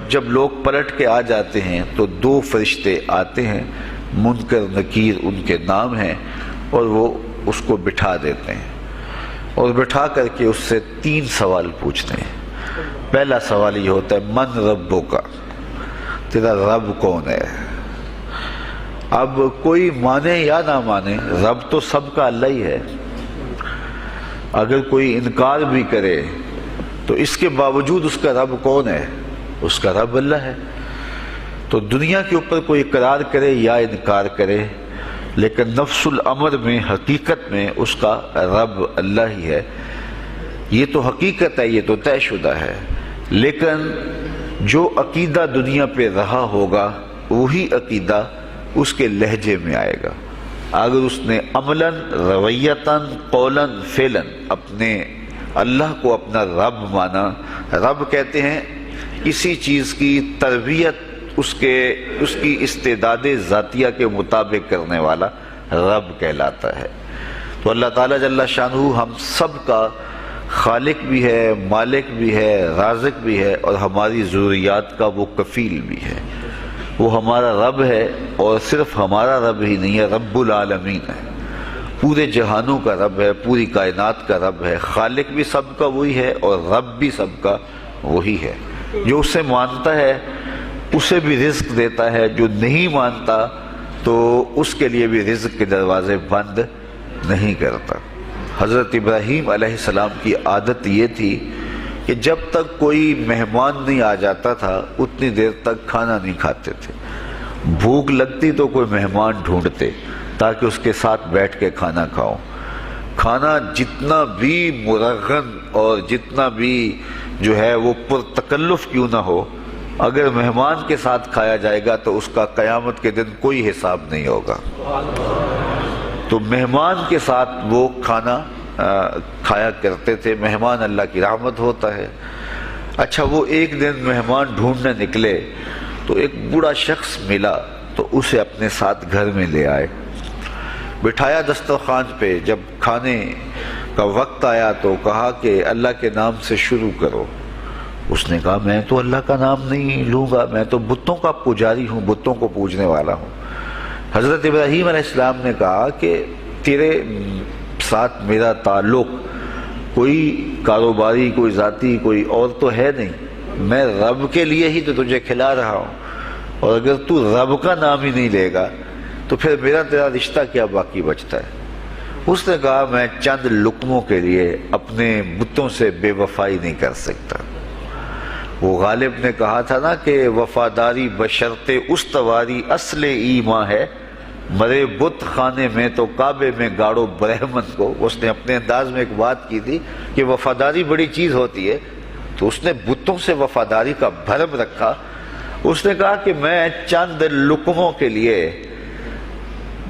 جب لوگ پلٹ کے آ جاتے ہیں تو 2 فرشتے آتے ہیں، منکر نکیر ان کے نام ہیں، اور وہ اس کو بٹھا دیتے ہیں اور بٹھا کر کے اس سے 3 سوال پوچھتے ہیں۔ پہلا سوال یہ ہوتا ہے من ربک، تیرا رب کون ہے؟ اب کوئی مانے یا نہ مانے، رب تو سب کا اللہ ہی ہے۔ اگر کوئی انکار بھی کرے تو اس کے باوجود اس کا رب کون ہے؟ اس کا رب اللہ ہے۔ تو دنیا کے اوپر کوئی اقرار کرے یا انکار کرے، لیکن نفس الامر میں حقیقت میں اس کا رب اللہ ہی ہے۔ یہ تو حقیقت ہے، یہ تو طے شدہ ہے، لیکن جو عقیدہ دنیا پہ رہا ہوگا وہی عقیدہ اس کے لہجے میں آئے گا۔ اگر اس نے عملاً، رویتاً، قولاً، فعلاً اپنے اللہ کو اپنا رب مانا، رب کہتے ہیں کسی چیز کی تربیت اس کی استعداد ذاتیہ کے مطابق کرنے والا رب کہلاتا ہے۔ تو اللہ تعالیٰ جل شانہ ہم سب کا خالق بھی ہے، مالک بھی ہے، رازق بھی ہے، اور ہماری ضروریات کا وہ کفیل بھی ہے۔ وہ ہمارا رب ہے، اور صرف ہمارا رب ہی نہیں ہے، رب العالمین ہے، پورے جہانوں کا رب ہے، پوری کائنات کا رب ہے۔ خالق بھی سب کا وہی ہے اور رب بھی سب کا وہی ہے۔ جو اسے مانتا ہے اسے بھی رزق دیتا ہے، جو نہیں مانتا تو اس کے لیے بھی رزق کے دروازے بند نہیں کرتا۔ حضرت ابراہیم علیہ السلام کی عادت یہ تھی کہ جب تک کوئی مہمان نہیں آ جاتا تھا اتنی دیر تک کھانا نہیں کھاتے تھے۔ بھوک لگتی تو کوئی مہمان ڈھونڈتے تاکہ اس کے ساتھ بیٹھ کے کھانا کھاؤں۔ کھانا جتنا بھی مرغن اور جتنا بھی جو ہے وہ پرتکلف کیوں نہ ہو، اگر مہمان کے ساتھ کھایا جائے گا تو اس کا قیامت کے دن کوئی حساب نہیں ہوگا۔ تو مہمان کے ساتھ وہ کھانا کھایا کرتے تھے۔ مہمان اللہ کی رحمت ہوتا ہے۔ اچھا، وہ ایک دن مہمان ڈھونڈنے نکلے تو ایک بوڑھا شخص ملا تو اسے اپنے ساتھ گھر میں لے آئے، بٹھایا دسترخوان پہ۔ جب کھانے کا وقت آیا تو کہا کہ اللہ کے نام سے شروع کرو۔ اس نے کہا میں تو اللہ کا نام نہیں لوں گا، میں تو بتوں کا پجاری ہوں، بتوں کو پوجنے والا ہوں۔ حضرت ابراہیم علیہ السلام نے کہا کہ تیرے ساتھ میرا تعلق کوئی کاروباری، کوئی ذاتی، کوئی اور تو ہے نہیں، میں رب کے لیے ہی تو تجھے کھلا رہا ہوں، اور اگر تو رب کا نام ہی نہیں لے گا تو پھر میرا تیرا رشتہ کیا باقی بچتا ہے؟ اس نے کہا میں چند لقموں کے لیے اپنے بتوں سے بے وفائی نہیں کر سکتا۔ وہ غالب نے کہا تھا نا کہ وفاداری بشرط استواری اصل ایمان ہے، مرے بت خانے میں تو کعبے میں گاڑو برہمن کو۔ اس نے اپنے انداز میں ایک بات کی تھی کہ وفاداری بڑی چیز ہوتی ہے، تو اس نے بتوں سے وفاداری کا بھرم رکھا۔ اس نے کہا کہ میں چند لقموں کے لیے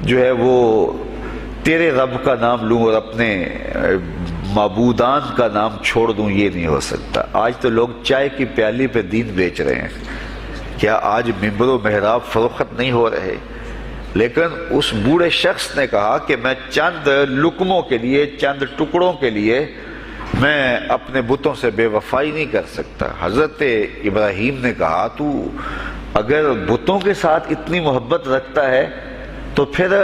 جو ہے وہ تیرے رب کا نام لوں اور اپنے معبودان کا نام چھوڑ دوں، یہ نہیں ہو سکتا۔ آج تو لوگ چائے کی پیالی پہ دین بیچ رہے ہیں، کیا آج ممبر و محراب فروخت نہیں ہو رہے؟ لیکن اس بوڑھے شخص نے کہا کہ میں چند لقموں کے لیے، چند ٹکڑوں کے لیے میں اپنے بتوں سے بے وفائی نہیں کر سکتا۔ حضرت ابراہیم نے کہا تو اگر بتوں کے ساتھ اتنی محبت رکھتا ہے تو پھر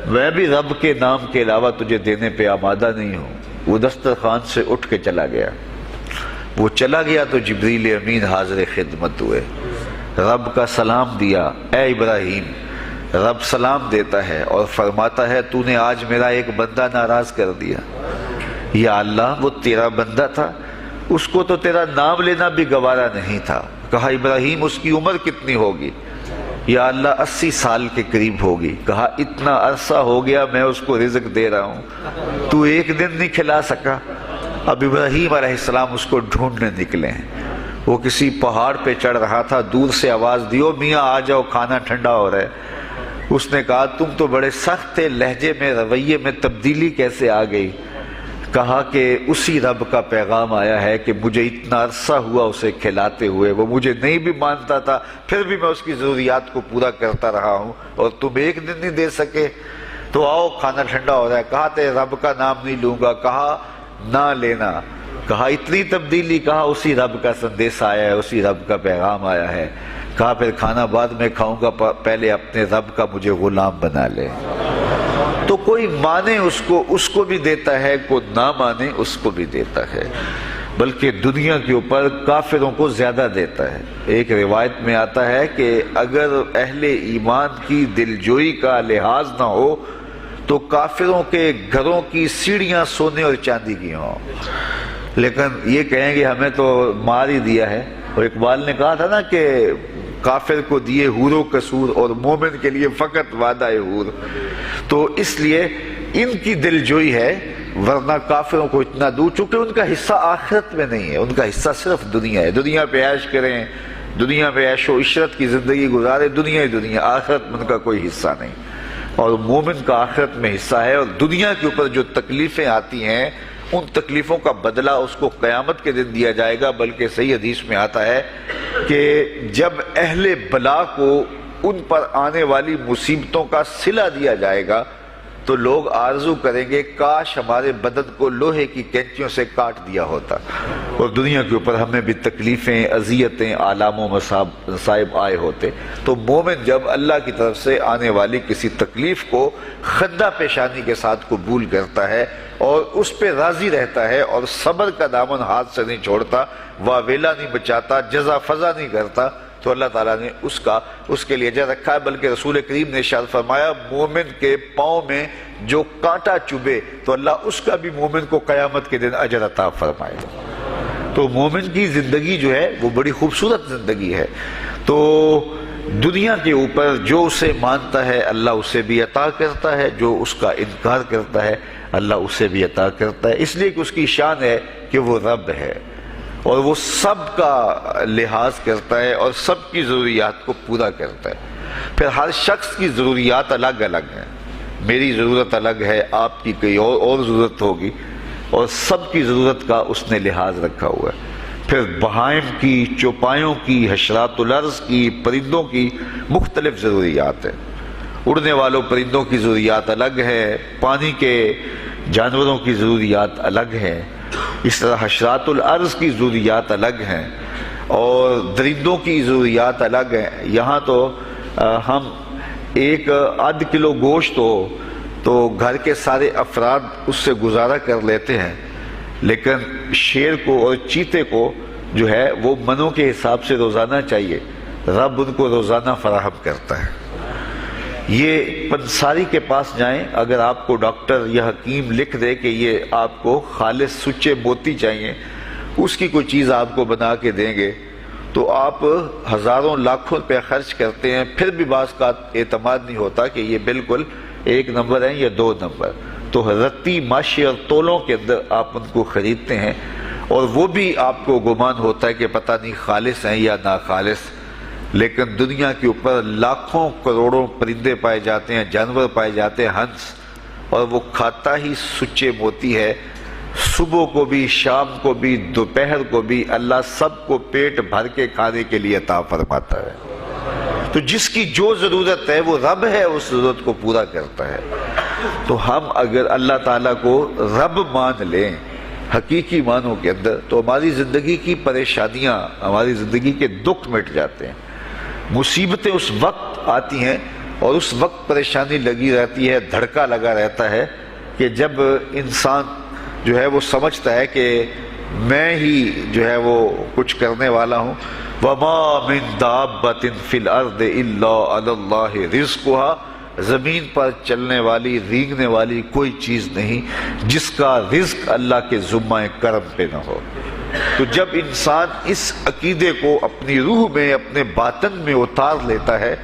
میں بھی رب کے نام کے علاوہ تجھے دینے پہ آمادہ نہیں ہوں۔ وہ دسترخوان سے اٹھ کے چلا گیا۔ وہ چلا گیا تو جبریل امین حاضر خدمت ہوئے، رب کا سلام دیا، اے ابراہیم۔ رب سلام دیتا ہے اور فرماتا ہے تو نے آج میرا ایک بندہ ناراض کر دیا۔ یا اللہ، وہ تیرا بندہ تھا، اس کو تو تیرا نام لینا بھی گوارا نہیں تھا۔ کہا ابراہیم اس کی عمر کتنی ہوگی؟ یا اللہ 80 سال کے قریب ہوگی۔ کہا اتنا عرصہ ہو گیا میں اس کو رزق دے رہا ہوں، تو ایک دن نہیں کھلا سکا۔ اب ابراہیم علیہ السلام اس کو ڈھونڈنے نکلے ہیں۔ وہ کسی پہاڑ پہ چڑھ رہا تھا، دور سے آواز دیو میاں آ جاؤ، کھانا ٹھنڈا ہو رہا ہے۔ اس نے کہا تم تو بڑے سخت تھے، لہجے میں، رویے میں تبدیلی کیسے آ گئی؟ کہا کہ اسی رب کا پیغام آیا ہے کہ مجھے اتنا عرصہ ہوا اسے کھلاتے ہوئے، وہ مجھے نہیں بھی مانتا تھا، پھر بھی میں اس کی ضروریات کو پورا کرتا رہا ہوں، اور تم ایک دن نہیں دے سکے، تو آؤ کھانا ٹھنڈا ہو رہا ہے۔ کہا تیرے رب کا نام نہیں لوں گا، کہا نہ لینا، کہا اتنی تبدیلی، کہا اسی رب کا سندیس آیا ہے، اسی رب کا پیغام آیا ہے۔ کہا پھر کھانا بعد میں کھاؤں گا، پہلے اپنے رب کا مجھے غلام بنا لے۔ تو کوئی مانے اس کو بھی دیتا ہے، کوئی نہ مانے اس کو بھی دیتا ہے، بلکہ دنیا کے اوپر کافروں کو زیادہ دیتا ہے۔ ایک روایت میں آتا ہے کہ اگر اہل ایمان کی دلجوئی کا لحاظ نہ ہو تو کافروں کے گھروں کی سیڑھیاں سونے اور چاندی کی ہوں، لیکن یہ کہیں گے ہمیں تو مار ہی دیا ہے۔ اور اقبال نے کہا تھا نا کہ کافر کو دیے حور و قصور اور مومن کے لیے فقط وعدہ حور۔ تو اس لیے ان کی دلجوئی ہے، ورنہ کافروں کو اتنا دور، چونکہ ان کا حصہ آخرت میں نہیں ہے، ان کا حصہ صرف دنیا ہے۔ دنیا پہ عیش کریں، دنیا پہ عیش و عشرت کی زندگی گزارے، دنیا ہی دنیا، آخرت میں ان کا کوئی حصہ نہیں۔ اور مومن کا آخرت میں حصہ ہے، اور دنیا کے اوپر جو تکلیفیں آتی ہیں ان تکلیفوں کا بدلہ اس کو قیامت کے دن دیا جائے گا۔ بلکہ صحیح حدیث میں آتا ہے کہ جب اہل بلا کو ان پر آنے والی مصیبتوں کا صلہ دیا جائے گا تو لوگ آرزو کریں گے کاش ہمارے بدن کو لوہے کی کینچیوں سے کاٹ دیا ہوتا، اور دنیا کے اوپر ہمیں بھی تکلیفیں، اذیتیں، آلام و مصائب آئے ہوتے۔ تو مومن جب اللہ کی طرف سے آنے والی کسی تکلیف کو خندہ پیشانی کے ساتھ قبول کرتا ہے اور اس پہ راضی رہتا ہے اور صبر کا دامن ہاتھ سے نہیں چھوڑتا، واویلا نہیں بچاتا، جزا فضا نہیں کرتا، تو اللہ تعالیٰ نے اس کے لیے اجر رکھا ہے۔ بلکہ رسول کریم نے ارشاد فرمایا مومن کے پاؤں میں جو کانٹا چبھے تو اللہ اس کا بھی مومن کو قیامت کے دن اجر عطا فرمائے۔ تو مومن کی زندگی جو ہے وہ بڑی خوبصورت زندگی ہے۔ تو دنیا کے اوپر جو اسے مانتا ہے اللہ اسے بھی عطا کرتا ہے، جو اس کا انکار کرتا ہے اللہ اسے بھی عطا کرتا ہے، اس لیے کہ اس کی شان ہے کہ وہ رب ہے اور وہ سب کا لحاظ کرتا ہے اور سب کی ضروریات کو پورا کرتا ہے۔ پھر ہر شخص کی ضروریات الگ الگ ہیں، میری ضرورت الگ ہے، آپ کی کوئی اور ضرورت ہوگی، اور سب کی ضرورت کا اس نے لحاظ رکھا ہوا ہے۔ پھر بہائم کی، چوپایوں کی، حشرات الارض کی، پرندوں کی مختلف ضروریات ہیں۔ اڑنے والوں پرندوں کی ضروریات الگ ہے، پانی کے جانوروں کی ضروریات الگ ہیں، اس طرح حشرات الارض کی ضروریات الگ ہیں اور درندوں کی ضروریات الگ ہیں۔ یہاں تو ہم ایک آدھ کلو گوشت ہو تو گھر کے سارے افراد اس سے گزارا کر لیتے ہیں، لیکن شیر کو اور چیتے کو جو ہے وہ منوں کے حساب سے روزانہ چاہیے، رب ان کو روزانہ فراہم کرتا ہے۔ یہ پنساری کے پاس جائیں، اگر آپ کو ڈاکٹر یا حکیم لکھ دے کہ یہ آپ کو خالص سچے موتی چاہیے، اس کی کوئی چیز آپ کو بنا کے دیں گے تو آپ ہزاروں لاکھوں روپے خرچ کرتے ہیں، پھر بھی بعض کا اعتماد نہیں ہوتا کہ یہ بالکل 1 نمبر ہے یا 2 نمبر۔ تو رتی ماشی اور تولوں کے اندر آپ ان کو خریدتے ہیں اور وہ بھی آپ کو گمان ہوتا ہے کہ پتہ نہیں خالص ہیں یا ناخالص، لیکن دنیا کے اوپر لاکھوں کروڑوں پرندے پائے جاتے ہیں، جانور پائے جاتے ہیں، ہنس، اور وہ کھاتا ہی سچے موتی ہے۔ صبح کو بھی، شام کو بھی، دوپہر کو بھی اللہ سب کو پیٹ بھر کے کھانے کے لیے عطا فرماتا ہے۔ تو جس کی جو ضرورت ہے وہ رب ہے، اس ضرورت کو پورا کرتا ہے۔ تو ہم اگر اللہ تعالیٰ کو رب مان لیں حقیقی معنوں کے اندر تو ہماری زندگی کی پریشانیاں، ہماری زندگی کے دکھ مٹ جاتے ہیں۔ مصیبتیں اس وقت آتی ہیں اور اس وقت پریشانی لگی رہتی ہے، دھڑکا لگا رہتا ہے کہ جب انسان جو ہے وہ سمجھتا ہے کہ میں ہی جو ہے وہ کچھ کرنے والا ہوں۔ وَمَا مِن دَابَّةٍ فِي الْأَرْضِ إِلَّا عَلَى اللَّهِ رِزْقُهَا، زمین پر چلنے والی، رینگنے والی کوئی چیز نہیں جس کا رزق اللہ کے ذمہ کرم پہ نہ ہو۔ تو جب انسان اس عقیدے کو اپنی روح میں، اپنے باطن میں اتار لیتا ہے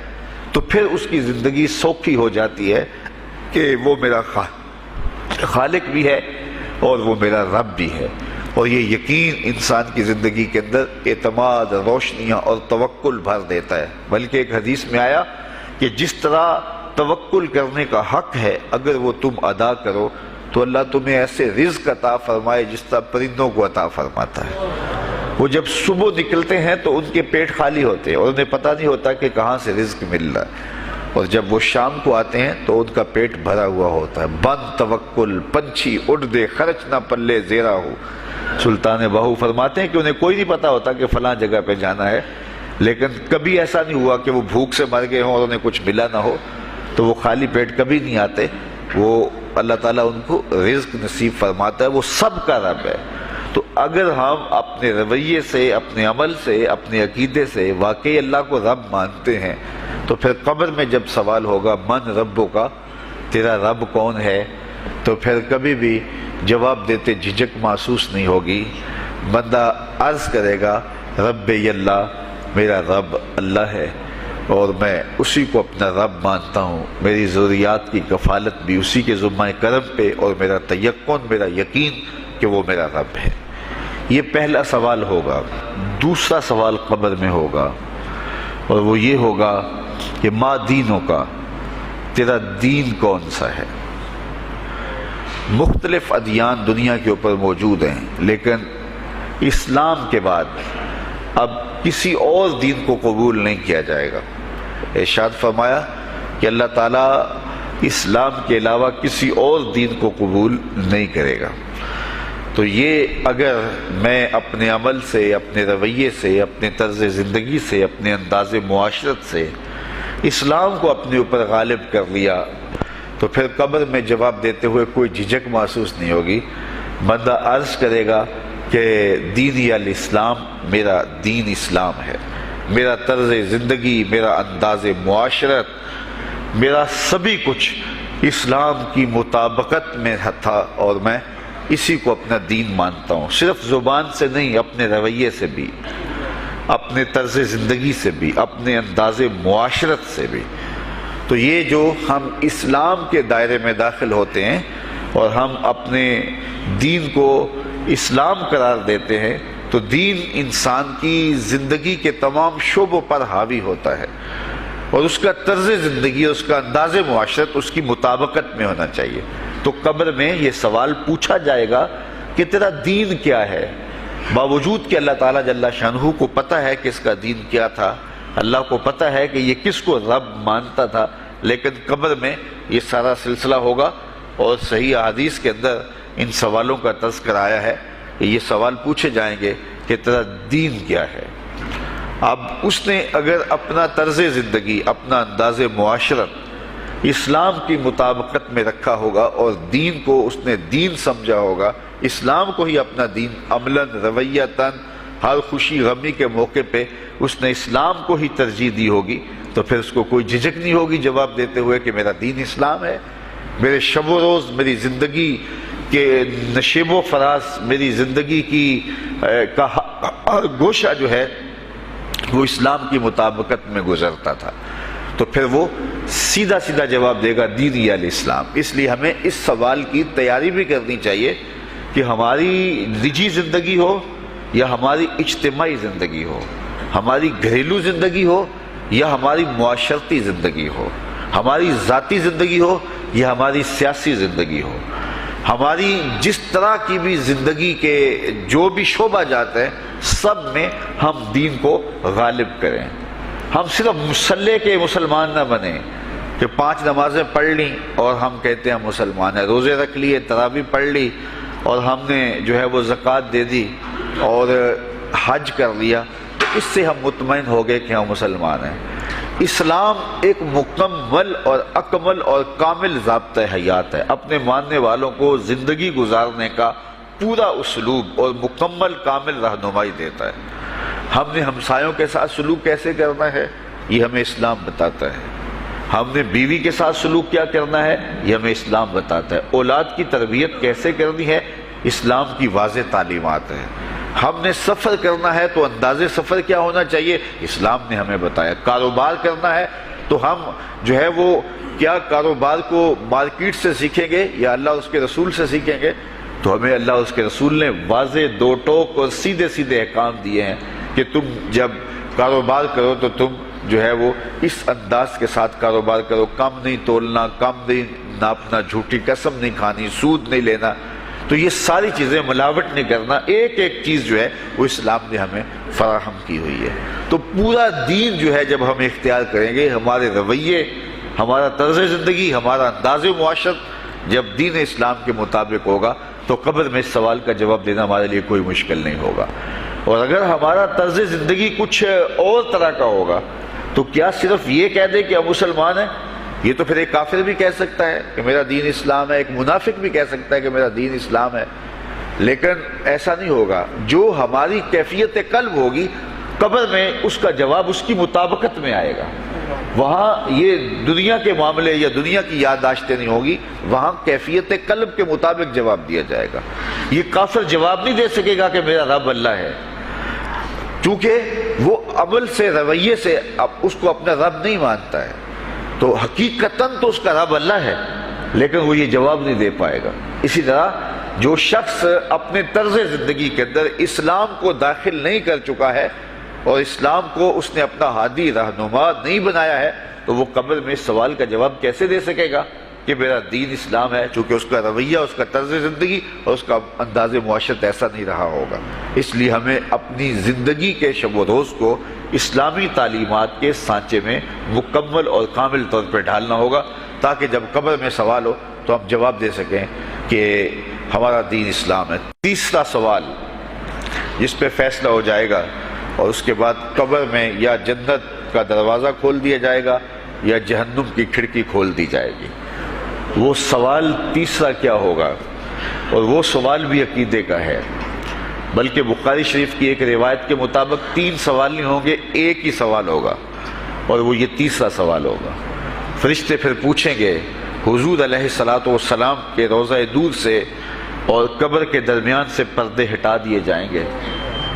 تو پھر اس کی زندگی سوکھی ہو جاتی ہے کہ وہ میرا خالق بھی ہے اور وہ میرا رب بھی ہے۔ اور یہ یقین انسان کی زندگی کے اندر اعتماد، روشنیاں اور توکل بھر دیتا ہے۔ بلکہ ایک حدیث میں آیا کہ جس طرح توکل کرنے کا حق ہے اگر وہ تم ادا کرو تو اللہ تمہیں ایسے رزق عطا فرمائے جس طرح پرندوں کو عطا فرماتا ہے۔ وہ جب صبح نکلتے ہیں تو ان کے پیٹ خالی ہوتے ہیں اور انہیں پتہ نہیں ہوتا کہ کہاں سے رزق مل رہا ہے، اور جب وہ شام کو آتے ہیں تو ان کا پیٹ بھرا ہوا ہوتا ہے۔ بند توکل، پنچھی اڑ دے خرچ نہ پلے زیرا ہو، سلطان بہو فرماتے ہیں کہ انہیں کوئی نہیں پتا ہوتا کہ فلاں جگہ پہ جانا ہے، لیکن کبھی ایسا نہیں ہوا کہ وہ بھوک سے مر گئے ہوں اور انہیں کچھ ملا نہ ہو، تو وہ خالی پیٹ کبھی نہیں آتے۔ وہ اللہ تعالیٰ ان کو رزق نصیب فرماتا ہے، وہ سب کا رب ہے۔ تو اگر ہم اپنے رویے سے، اپنے عمل سے، اپنے عقیدے سے واقعی اللہ کو رب مانتے ہیں، تو پھر قبر میں جب سوال ہوگا من ربو کا، تیرا رب کون ہے، تو پھر کبھی بھی جواب دیتے جھجک محسوس نہیں ہوگی۔ بندہ عرض کرے گا رب اللہ، میرا رب اللہ ہے اور میں اسی کو اپنا رب مانتا ہوں، میری ضروریات کی کفالت بھی اسی کے ذمہ کرم پہ، اور میرا تیقن، میرا یقین کہ وہ میرا رب ہے۔ یہ پہلا سوال ہوگا۔ دوسرا سوال قبر میں ہوگا، اور وہ یہ ہوگا کہ ما دینوں کا، تیرا دین کون سا ہے؟ مختلف ادیان دنیا کے اوپر موجود ہیں، لیکن اسلام کے بعد اب کسی اور دین کو قبول نہیں کیا جائے گا۔ ارشاد فرمایا کہ اللہ تعالیٰ اسلام کے علاوہ کسی اور دین کو قبول نہیں کرے گا۔ تو یہ اگر میں اپنے عمل سے، اپنے رویے سے، اپنے طرز زندگی سے، اپنے انداز معاشرت سے اسلام کو اپنے اوپر غالب کر لیا، تو پھر قبر میں جواب دیتے ہوئے کوئی جھجک محسوس نہیں ہوگی۔ بندہ عرض کرے گا کہ دینی الاسلام، میرا دین اسلام ہے، میرا طرز زندگی، میرا انداز معاشرت، میرا سبھی کچھ اسلام کی مطابقت میں تھا، اور میں اسی کو اپنا دین مانتا ہوں، صرف زبان سے نہیں، اپنے رویے سے بھی، اپنے طرز زندگی سے بھی، اپنے انداز معاشرت سے بھی۔ تو یہ جو ہم اسلام کے دائرے میں داخل ہوتے ہیں اور ہم اپنے دین کو اسلام قرار دیتے ہیں، تو دین انسان کی زندگی کے تمام شعبوں پر حاوی ہوتا ہے، اور اس کا طرز زندگی، اس کا انداز معاشرت اس کی مطابقت میں ہونا چاہیے۔ تو قبر میں یہ سوال پوچھا جائے گا کہ تیرا دین کیا ہے، باوجود کہ اللہ تعالیٰ جل شانہ کو پتہ ہے کہ اس کا دین کیا تھا، اللہ کو پتہ ہے کہ یہ کس کو رب مانتا تھا، لیکن قبر میں یہ سارا سلسلہ ہوگا، اور صحیح احادیث کے اندر ان سوالوں کا تذکر آیا ہے کہ یہ سوال پوچھے جائیں گے کہ تیرا دین کیا ہے۔ اب اس نے اگر اپنا طرز زندگی، اپنا انداز معاشرت اسلام کی مطابقت میں رکھا ہوگا، اور دین کو اس نے دین سمجھا ہوگا، اسلام کو ہی اپنا دین، عملاً، رویتاً، ہر خوشی غمی کے موقع پہ اس نے اسلام کو ہی ترجیح دی ہوگی، تو پھر اس کو کوئی جھجک نہیں ہوگی جواب دیتے ہوئے کہ میرا دین اسلام ہے، میرے شب و روز، میری زندگی کے نشیب و فراز، میری زندگی کی کا گوشہ جو ہے وہ اسلام کی مطابقت میں گزرتا تھا۔ تو پھر وہ سیدھا سیدھا جواب دے گا دینی الاسلام۔ اس لیے ہمیں اس سوال کی تیاری بھی کرنی چاہیے کہ ہماری نجی زندگی ہو یا ہماری اجتماعی زندگی ہو، ہماری گھریلو زندگی ہو یا ہماری معاشرتی زندگی ہو، ہماری ذاتی زندگی ہو یا ہماری سیاسی زندگی ہو، ہماری جس طرح کی بھی زندگی کے جو بھی شعبہ جات ہیں، سب میں ہم دین کو غالب کریں۔ ہم صرف مسلح کے مسلمان نہ بنیں کہ 5 نمازیں پڑھ لیں اور ہم کہتے ہیں مسلمان ہیں، روزے رکھ لیے، تراویح پڑھ لی، اور ہم نے جو ہے وہ زکوٰۃ دے دی اور حج کر لیا، تو اس سے ہم مطمئن ہو گئے کہ ہم مسلمان ہیں۔ اسلام ایک مکمل اور اکمل اور کامل ضابطۂ حیات ہے، اپنے ماننے والوں کو زندگی گزارنے کا پورا اسلوب اور مکمل کامل رہنمائی دیتا ہے۔ ہم نے ہمسایوں کے ساتھ سلوک کیسے کرنا ہے، یہ ہمیں اسلام بتاتا ہے۔ ہم نے بیوی کے ساتھ سلوک کیا کرنا ہے، یہ ہمیں اسلام بتاتا ہے۔ اولاد کی تربیت کیسے کرنی ہے، اسلام کی واضح تعلیمات ہیں۔ ہم نے سفر کرنا ہے تو انداز سفر کیا ہونا چاہیے، اسلام نے ہمیں بتایا۔ کاروبار کرنا ہے تو ہم جو ہے وہ کیا کاروبار کو مارکیٹ سے سیکھیں گے یا اللہ اس کے رسول سے سیکھیں گے، تو ہمیں اللہ اس کے رسول نے واضح 2 ٹوک اور سیدھے سیدھے احکام دیے ہیں کہ تم جب کاروبار کرو تو تم جو ہے وہ اس انداز کے ساتھ کاروبار کرو، کم نہیں تولنا، کم نہیں ناپنا، جھوٹی قسم نہیں کھانی، سود نہیں لینا۔ تو یہ ساری چیزیں، ملاوٹ نہیں کرنا، ایک ایک چیز جو ہے وہ اسلام نے ہمیں فراہم کی ہوئی ہے۔ تو پورا دین جو ہے جب ہم اختیار کریں گے، ہمارے رویے، ہمارا طرز زندگی، ہمارا انداز معاشرت جب دین اسلام کے مطابق ہوگا، تو قبر میں اس سوال کا جواب دینا ہمارے لیے کوئی مشکل نہیں ہوگا۔ اور اگر ہمارا طرز زندگی کچھ اور طرح کا ہوگا تو کیا صرف یہ کہہ دے کہ ہم مسلمان ہیں؟ یہ تو پھر ایک کافر بھی کہہ سکتا ہے کہ میرا دین اسلام ہے، ایک منافق بھی کہہ سکتا ہے کہ میرا دین اسلام ہے، لیکن ایسا نہیں ہوگا۔ جو ہماری کیفیت قلب ہوگی قبر میں اس کا جواب اس کی مطابقت میں آئے گا۔ وہاں یہ دنیا کے معاملے یا دنیا کی یادداشتیں نہیں ہوگی، وہاں کیفیت قلب کے مطابق جواب دیا جائے گا۔ یہ کافر جواب نہیں دے سکے گا کہ میرا رب اللہ ہے، کیونکہ وہ عمل سے، رویے سے اس کو اپنا رب نہیں مانتا ہے، تو حقیقتاً تو اس کا رب اللہ ہے، لیکن وہ یہ جواب نہیں دے پائے گا۔ اسی طرح جو شخص اپنے طرز زندگی کے اندر اسلام کو داخل نہیں کر چکا ہے اور اسلام کو اس نے اپنا ہادی رہنما نہیں بنایا ہے، تو وہ قبر میں اس سوال کا جواب کیسے دے سکے گا کہ میرا دین اسلام ہے، چونکہ اس کا رویہ، اس کا طرز زندگی اور اس کا انداز معاشرت ایسا نہیں رہا ہوگا۔ اس لیے ہمیں اپنی زندگی کے شب و روز کو اسلامی تعلیمات کے سانچے میں مکمل اور کامل طور پہ ڈھالنا ہوگا، تاکہ جب قبر میں سوال ہو تو ہم جواب دے سکیں کہ ہمارا دین اسلام ہے۔ تیسرا سوال جس پہ فیصلہ ہو جائے گا، اور اس کے بعد قبر میں یا جنت کا دروازہ کھول دیا جائے گا یا جہنم کی کھڑکی کھول دی جائے گی، وہ سوال تیسرا کیا ہوگا؟ اور وہ سوال بھی عقیدے کا ہے، بلکہ بخاری شریف کی ایک روایت کے مطابق 3 سوال نہیں ہوں گے، ایک ہی سوال ہوگا، اور وہ یہ تیسرا سوال ہوگا۔ فرشتے پھر پوچھیں گے حضور علیہ الصلوۃ والسلام کے روضہ دور سے اور قبر کے درمیان سے پردے ہٹا دیے جائیں گے،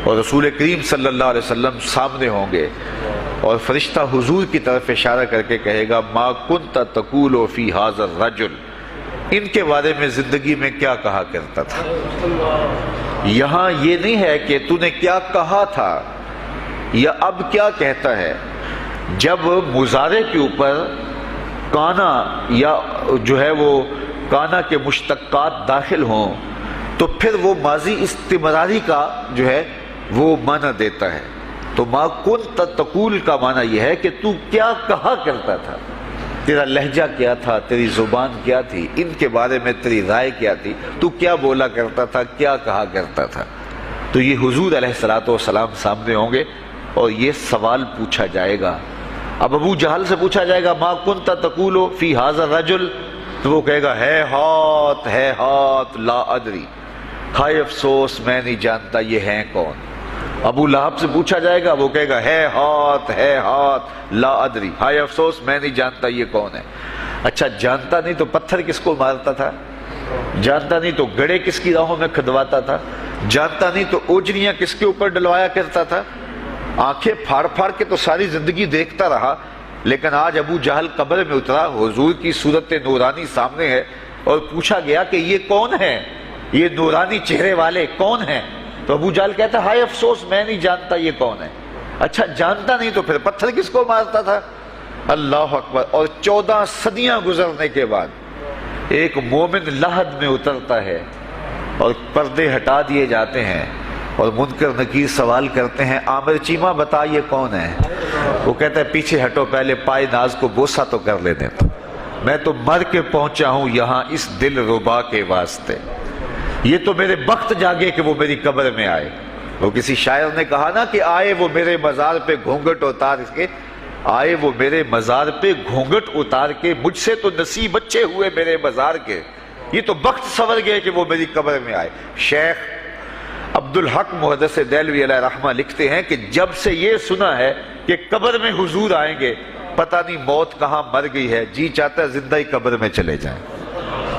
اور رسول کریم صلی اللہ علیہ وسلم سامنے ہوں گے، اور فرشتہ حضور کی طرف اشارہ کر کے کہے گا ما کنت تقول فی ھذا الرجل، ان کے بارے میں زندگی میں کیا کہا کرتا تھا۔ یہاں یہ نہیں ہے کہ تو نے کیا کہا تھا یا اب کیا کہتا ہے۔ جب مضارع کے اوپر کانا یا جو ہے وہ کانا کے مشتقات داخل ہوں تو پھر وہ ماضی استمراری کا جو ہے وہ معنی دیتا ہے۔ تو ما کنت تقول کا معنی یہ ہے کہ تو کیا کہا کرتا تھا، تیرا لہجہ کیا تھا، تیری زبان کیا تھی، ان کے بارے میں تیری رائے کیا تھی، تو کیا بولا کرتا تھا، کیا کہا کرتا تھا۔ تو یہ حضور علیہ الصلوۃ والسلام سامنے ہوں گے اور یہ سوال پوچھا جائے گا۔ اب ابو جہل سے پوچھا جائے گا ما کنت تقول فی ھذا الرجل، تو وہ کہے گا ہے ہاتھ لا ادری، ہائے افسوس میں نہیں جانتا یہ ہیں کون۔ ابو لہب سے پوچھا جائے گا، وہ کہے گا ہے ہاتھ لا ادری، ہائے افسوس میں نہیں جانتا یہ کون ہے۔ اچھا جانتا نہیں تو پتھر کس کو مارتا تھا، جانتا نہیں تو گڑے کس کی راہوں میں کھدواتا تھا، جانتا نہیں تو اوجریاں کس کے اوپر ڈلوایا کرتا تھا۔ آنکھیں پھاڑ پھاڑ کے تو ساری زندگی دیکھتا رہا، لیکن آج ابو جہل قبر میں اترا، حضور کی صورت نورانی سامنے ہے، اور پوچھا گیا کہ یہ کون ہے، یہ نورانی چہرے والے کون ہیں؟ تو ابو جہل کہتا ہے ہائے افسوس میں نہیں جانتا یہ کون ہے۔ اچھا جانتا نہیں تو پھر پتھر کس کو مارتا تھا؟ اللہ اکبر۔ اور 14 صدیاں گزرنے کے بعد ایک مومن لحد میں اترتا ہے اور پردے ہٹا دیے جاتے ہیں، اور منکر نکیر سوال کرتے ہیں عامر چیمہ بتا یہ کون ہے؟ وہ کہتا ہے پیچھے ہٹو، پہلے پائے ناز کو بوسہ تو کر لینے تو، میں تو مر کے پہنچا ہوں یہاں اس دل ربا کے واسطے، یہ تو میرے بخت جاگے کہ وہ میری قبر میں آئے۔ وہ کسی شاعر نے کہا نا کہ آئے وہ میرے مزار پہ گھونگھٹ اتار کے، آئے وہ میرے مزار پہ گھونگھٹ اتار کے، مجھ سے تو نصیب اچھے ہوئے میرے مزار کے، یہ تو بخت سنور گئے کہ وہ میری قبر میں آئے۔ شیخ عبدالحق محدث دہلوی علیہ رحمہ لکھتے ہیں کہ جب سے یہ سنا ہے کہ قبر میں حضور آئیں گے، پتہ نہیں موت کہاں مر گئی ہے، جی چاہتا ہے زندہ ہی قبر میں چلے جائیں۔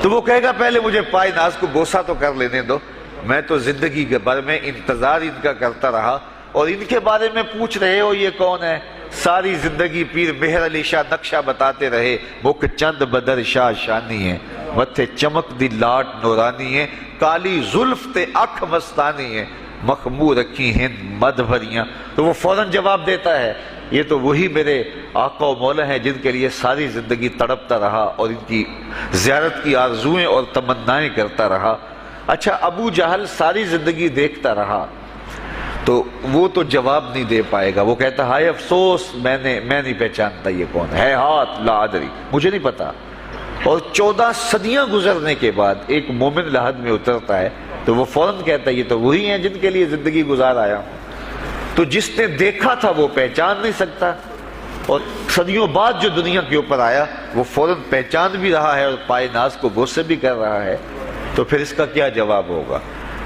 تو وہ کہے گا پہلے مجھے پائے ناز کو بوسہ تو کر لینے دو، میں تو زندگی کے بھر میں انتظار ان کا کرتا رہا، اور ان کے بارے میں پوچھ رہے ہو یہ کون ہے؟ ساری زندگی پیر مہر علی شاہ نقشہ بتاتے رہے، مکھ چند بدر شاہ شانی ہے، متھے چمک دی لاٹ نورانی ہے، کالی زلف تے اکھ مستانی ہے، مخمور رکھی ہند مد بھریاں۔ تو وہ فوراً جواب دیتا ہے یہ تو وہی میرے آقا و مولا ہیں جن کے لیے ساری زندگی تڑپتا رہا اور ان کی زیارت کی آرزوئیں اور تمنائیں کرتا رہا۔ اچھا ابو جہل ساری زندگی دیکھتا رہا تو وہ تو جواب نہیں دے پائے گا، وہ کہتا ہائے افسوس میں نہیں پہچانتا یہ کون ہے، ہاتھ لا ادری، مجھے نہیں پتا۔ اور 14 صدیاں گزرنے کے بعد ایک مومن لحد میں اترتا ہے تو وہ فوراً کہتا ہے یہ تو وہی ہیں جن کے لیے زندگی گزار آیا ہوں۔ تو جس نے دیکھا تھا وہ پہچان نہیں سکتا، اور صدیوں بعد جو دنیا کے اوپر آیا وہ فوراً پہچان بھی رہا ہے اور پائے ناز کو بوسے بھی کر رہا ہے۔ تو پھر اس کا کیا جواب ہوگا؟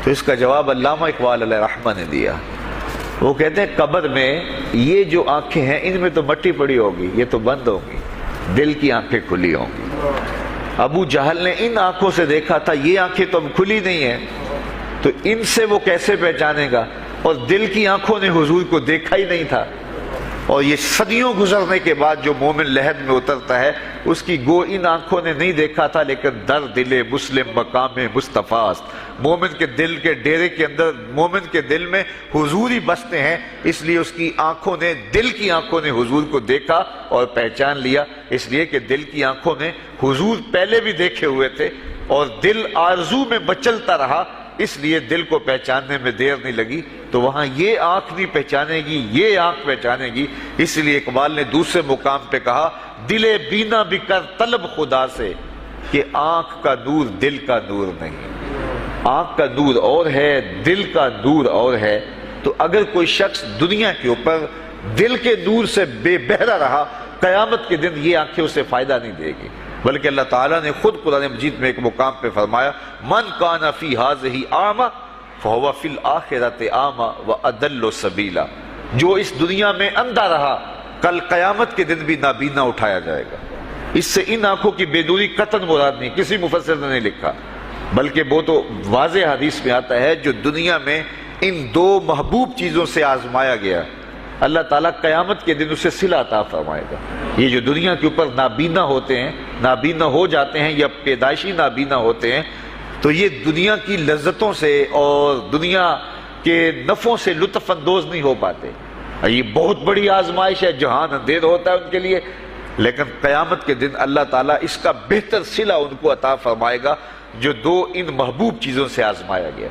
تو اس کا جواب علامہ اقبال علیہ رحمہ نے دیا۔ وہ کہتے ہیں قبر میں یہ جو آنکھیں ہیں ان میں تو مٹی پڑی ہوگی، یہ تو بند ہوگی، دل کی آنکھیں کھلی ہوں گی۔ ابو جہل نے ان آنکھوں سے دیکھا تھا، یہ آنکھیں تو اب کھلی نہیں ہیں، تو ان سے وہ کیسے پہچانے گا؟ اور دل کی آنکھوں نے حضور کو دیکھا ہی نہیں تھا۔ اور یہ صدیوں گزرنے کے بعد جو مومن لحد میں اترتا ہے اس کی گو ان آنکھوں نے نہیں دیکھا تھا، لیکن در دل مسلم مقام مصطفیٰ است، مومن کے دل کے ڈیرے کے اندر مومن کے دل میں حضور ہی بستے ہیں، اس لیے اس کی آنکھوں نے، دل کی آنکھوں نے حضور کو دیکھا اور پہچان لیا، اس لیے کہ دل کی آنکھوں نے حضور پہلے بھی دیکھے ہوئے تھے اور دل آرزو میں مچلتا رہا، اس لیے دل کو پہچاننے میں دیر نہیں لگی۔ تو وہاں یہ آنکھ نہیں پہچانے گی، یہ آنکھ پہچانے گی، اس لیے اقبال نے دوسرے مقام پہ کہا دل بینا بھی کر طلب خدا سے کہ آنکھ کا نور دل کا نور نہیں۔ آنکھ کا نور اور ہے، دل کا نور اور ہے۔ تو اگر کوئی شخص دنیا کے اوپر دل کے نور سے بے بہرا رہا، قیامت کے دن یہ آنکھیں اسے فائدہ نہیں دے گی، بلکہ اللہ تعالیٰ نے خود قرآن مجید میں ایک مقام پہ فرمایا من کان فی ہذہ اعمی فہو فی الآخرۃ اعمی واضل سبیلا، جو اس دنیا میں اندھا رہا کل قیامت کے دن بھی نابینا اٹھایا جائے گا۔ اس سے ان آنکھوں کی بے نوری قطعاً مراد نہیں، کسی مفسر نے نہیں لکھا، بلکہ وہ تو واضح حدیث میں آتا ہے جو دنیا میں ان دو محبوب چیزوں سے آزمایا گیا، اللہ تعالیٰ قیامت کے دن اسے صلہ عطا فرمائے گا۔ یہ جو دنیا کے اوپر نابینا ہوتے ہیں، نابینا ہو جاتے ہیں یا پیدائشی نابینا ہوتے ہیں، تو یہ دنیا کی لذتوں سے اور دنیا کے نفعوں سے لطف اندوز نہیں ہو پاتے۔ یہ بہت بڑی آزمائش ہے، جہان اندھیر ہوتا ہے ان کے لیے، لیکن قیامت کے دن اللہ تعالیٰ اس کا بہتر صلہ ان کو عطا فرمائے گا جو دو ان محبوب چیزوں سے آزمایا گیا۔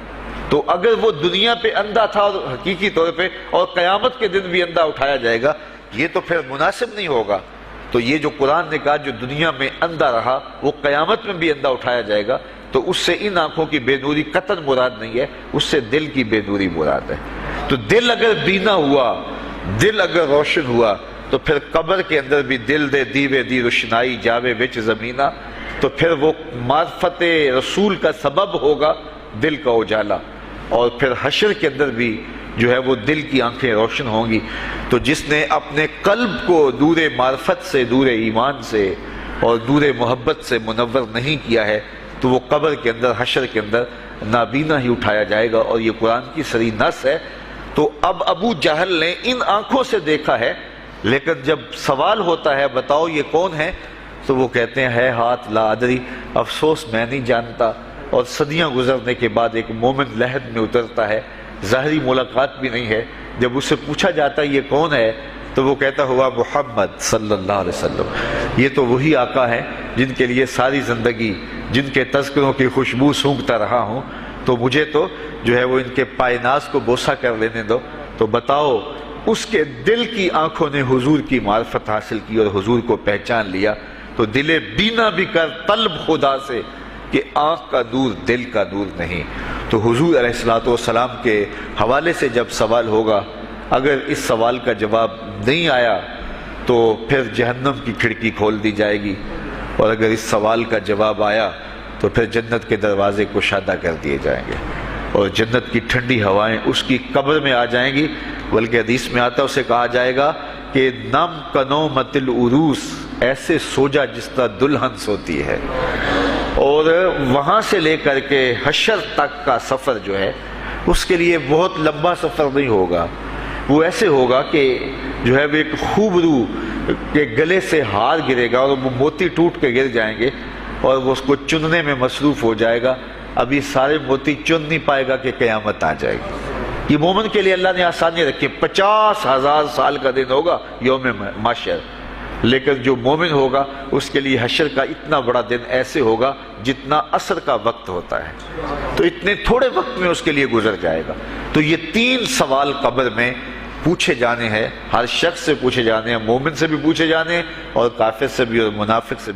تو اگر وہ دنیا پہ اندھا تھا اور حقیقی طور پہ، اور قیامت کے دن بھی اندھا اٹھایا جائے گا، یہ تو پھر مناسب نہیں ہوگا۔ تو یہ جو قرآن نے کہا جو دنیا میں اندھا رہا وہ قیامت میں بھی اندھا اٹھایا جائے گا، تو اس سے ان آنکھوں کی بے نوری قطعاً مراد نہیں ہے، اس سے دل کی بے نوری مراد ہے۔ تو دل اگر بینا ہوا، دل اگر روشن ہوا، تو پھر قبر کے اندر بھی دل دے دیوے دی روشنائی جاوے وچ زمینہ، تو پھر وہ معرفت رسول کا سبب ہوگا دل کا اجالا، اور پھر حشر کے اندر بھی جو ہے وہ دل کی آنکھیں روشن ہوں گی۔ تو جس نے اپنے قلب کو نور معرفت سے، نور ایمان سے اور نور محبت سے منور نہیں کیا ہے، تو وہ قبر کے اندر، حشر کے اندر نابینا ہی اٹھایا جائے گا، اور یہ قرآن کی صریح نص ہے۔ تو اب ابو جہل نے ان آنکھوں سے دیکھا ہے، لیکن جب سوال ہوتا ہے بتاؤ یہ کون ہے، تو وہ کہتے ہیں ہے ہاتھ لا ادری، افسوس میں نہیں جانتا۔ اور صدیاں گزرنے کے بعد ایک مومن لحد میں اترتا ہے، ظاہری ملاقات بھی نہیں ہے، جب اس سے پوچھا جاتا ہے یہ کون ہے، تو وہ کہتا ہوا محمد صلی اللہ علیہ وسلم، یہ تو وہی آقا ہیں جن کے لیے ساری زندگی، جن کے تذکروں کی خوشبو سونگھتا رہا ہوں، تو مجھے تو جو ہے وہ ان کے پائے ناز کو بوسہ کر لینے دو۔ تو بتاؤ اس کے دل کی آنکھوں نے حضور کی معرفت حاصل کی اور حضور کو پہچان لیا، تو دل بینا بھی کر طلب خدا سے کہ آنکھ کا نور دل کا نور نہیں۔ تو حضور علیہ الصلوۃ والسلام کے حوالے سے جب سوال ہوگا، اگر اس سوال کا جواب نہیں آیا تو پھر جہنم کی کھڑکی کھول دی جائے گی، اور اگر اس سوال کا جواب آیا تو پھر جنت کے دروازے کشادہ کر دیے جائیں گے، اور جنت کی ٹھنڈی ہوائیں اس کی قبر میں آ جائیں گی، بلکہ حدیث میں آتا ہے اسے کہا جائے گا کہ نم کنومت العروس، ایسے سو جا جس طرح دلہن سوتی ہے۔ اور وہاں سے لے کر کے حشر تک کا سفر جو ہے اس کے لیے بہت لمبا سفر نہیں ہوگا، وہ ایسے ہوگا کہ جو ہے وہ ایک خوبرو کے گلے سے ہار گرے گا اور وہ موتی ٹوٹ کے گر جائیں گے، اور وہ اس کو چننے میں مصروف ہو جائے گا، ابھی سارے موتی چن نہیں پائے گا کہ قیامت آ جائے گی۔ یہ مومن کے لیے اللہ نے آسانی رکھی، 50,000 سال کا دن ہوگا یوم محشر، لیکن جو مومن ہوگا اس کے لیے حشر کا اتنا بڑا دن ایسے ہوگا جتنا عصر کا وقت ہوتا ہے، تو اتنے تھوڑے وقت میں اس کے لیے گزر جائے گا۔ تو یہ 3 سوال قبر میں پوچھے جانے ہیں، ہر شخص سے پوچھے جانے ہیں، مومن سے بھی پوچھے جانے ہیں اور کافر سے بھی اور منافق سے بھی۔